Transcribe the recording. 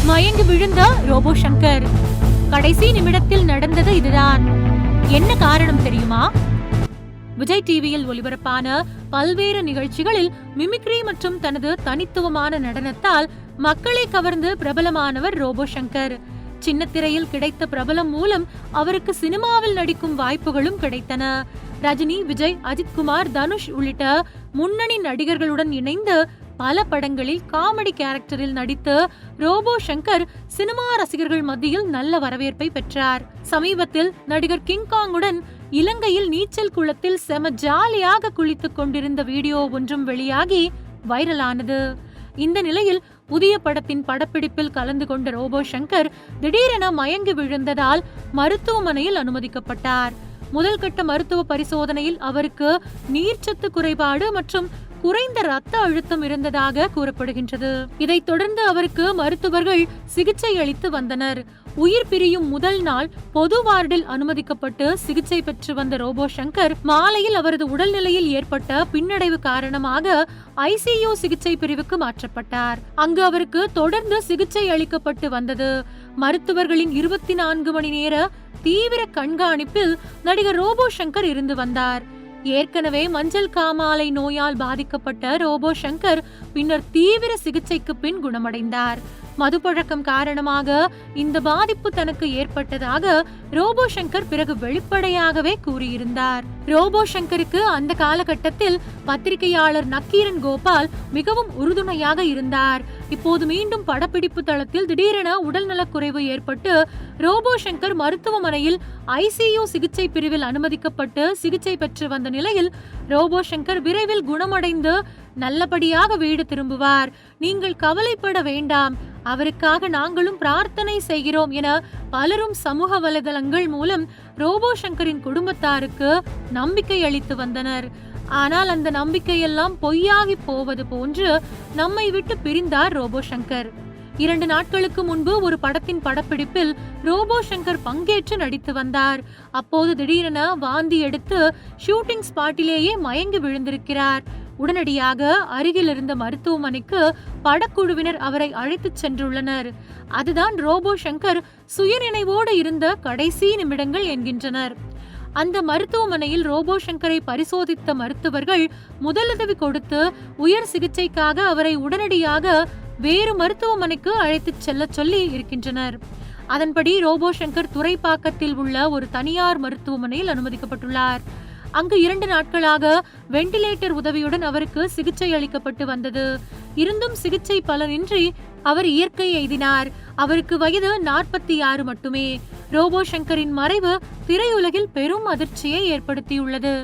மயங்கி விழுந்த ரோபோ சங்கர். கடைசி நிமிடத்தில் நடந்தது இதுதான். என்ன காரணம் தெரியுமா? விஜய் டிவியில் ஒளிபரப்பான பல்வேறு நிகழ்ச்சிகளில் மிமிக்ரி மற்றும் தனது தனித்துவமான நடனத்தால் மக்களை கவர்ந்து பிரபலமானவர் ரோபோ சங்கர். சின்ன திரையில் கிடைத்த பிரபலம் மூலம் அவருக்கு சினிமாவில் நடிக்கும் வாய்ப்புகளும் கிடைத்தன. ரஜினி, விஜய், அஜித்குமார், தனுஷ் உள்ளிட்ட முன்னணி நடிகர்களுடன் இணைந்து பல படங்களில் காமெடி கேரக்டரில் நடித்து ரோபோ சங்கர் சினிமா ரசிகர்கள் மத்தியில் நல்ல வரவேற்பை பெற்றார். சமீபத்தில் நடிகர் கிங்காங்குடன் இலங்கையில் நீச்சல் குளத்தில் செம ஜாலியாக குளித்துக் கொண்டிருந்த வீடியோ ஒன்றும் வெளியாகி வைரலானது. இந்த நிலையில் புதிய படத்தின் படப்பிடிப்பில் கலந்து கொண்ட ரோபோ சங்கர் திடீரென மயங்கி விழுந்ததால் மருத்துவமனையில் அனுமதிக்கப்பட்டார். முதல் கட்ட மருத்துவ பரிசோதனையில் அவருக்கு நீர்ச்சத்து குறைபாடு மற்றும் குறைந்த ரத்த அழுத்தம் இருந்ததாக கூறப்படுகின்றது. இதைத் தொடர்ந்து அவருக்கு மருத்துவர்கள் சிகிச்சை அளித்து வந்தனர். உயிர் பிரியும் முதல் நாள் பொது வார்டில் அனுமதிக்கப்பட்டு சிகிச்சை பெற்று வந்த ரோபோ சங்கர் மாலையில் அவரது உடல்நிலையில் ஏற்பட்ட பின்னடைவு காரணமாக ICU சிகிச்சை பிரிவுக்கு மாற்றப்பட்டார். அங்கு அவருக்கு தொடர்ந்து சிகிச்சை அளிக்கப்பட்டு வந்தது. மருத்துவர்களின் 24 மணி நேர தீவிர கண்காணிப்பில் நடிகர் ரோபோ சங்கர் இருந்து வந்தார். ஏற்கனவே மஞ்சள் காமாலை நோயால் பாதிக்கப்பட்ட ரோபோ சங்கர் பின்னர் தீவிர சிகிச்சைக்கு பின் குணமடைந்தார். மதுப்பழக்கம் காரணமாக இந்த பாதிப்பு தனக்கு ஏற்பட்டதாக ரோபோ சங்கர் பிறகு வெளிப்படையாகவே கூறியிருந்தார். ரோபோ சங்கருக்கு அந்த காலகட்டத்தில் பத்திரிகையாளர் நக்கீரன் கோபால் மிகவும் உறுதுணையாக இருந்தார். இப்போது மீண்டும் படப்பிடிப்பு தளத்தில் திடீரென உடல்நலக்குறைவு ஏற்பட்டு ரோபோ சங்கர் மருத்துவமனையில் ICU சிகிச்சை பிரிவில் அனுமதிக்கப்பட்டு சிகிச்சை பெற்று வந்த நிலையில் ரோபோ சங்கர் விரைவில் குணமடைந்து நல்லபடியாக வீடு திரும்புவார். நீங்கள் கவலைப்பட வேண்டாம், அவருக்காக நாங்களும் பிரார்த்தனை செய்கிறோம் என பலரும் சமூக வலைதளங்கள் மூலம் ரோபோ சங்கரின் குடும்பத்தாருக்கு நம்பிக்கை அளித்து வந்தனர். ஆனால் அந்த நம்பிக்கையெல்லாம் பொய்யாகி போவது போன்று நம்மை விட்டு பிரிந்தார் ரோபோ சங்கர். 2 நாட்களுக்கு முன்பு ஒரு படத்தின் படப்பிடிப்பில் ரோபோ சங்கர் பங்கேற்று நடித்து வந்தார். அப்போது திடீரென வாந்தி எடுத்து ஷூட்டிங் ஸ்பாட்டிலேயே மயங்கி விழுந்திருக்கிறார். உடனடியாக அருகில் இருந்த மருத்துவமனைக்கு படக்குழுவினர் அவரை அழைத்துச் சென்றுள்ளனர். அதுதான் ரோபோ சங்கர் சுயநினைவோடு இருந்த கடைசி நிமிடங்கள் என்கின்றனர். அந்த மருத்துவமனையில் ரோபோ சங்கரை பரிசோதித்த மருத்துவர்கள் முதலுதவி கொடுத்து உயர் சிகிச்சைக்காக அவரை உடனடியாக வேறு மருத்துவமனைக்கு அழைத்துச் செல்ல சொல்லி இருக்கின்றனர். அதன்படி ரோபோ சங்கர் துறைப்பாக்கத்தில் உள்ள ஒரு தனியார் மருத்துவமனையில் அனுமதிக்கப்பட்டுள்ளார். அங்கு 2 நாட்களாக வெண்டிலேட்டர் உதவியுடன் அவருக்கு சிகிச்சை அளிக்கப்பட்டு வந்தது. இருந்தும் சிகிச்சை பலனின்றி அவர் இயற்கை எய்தினார். அவருக்கு வயது 46 மட்டுமே. ரோபோ சங்கரின் மறைவு திரையுலகில் பெரும் அதிர்ச்சியை ஏற்படுத்தியுள்ளது.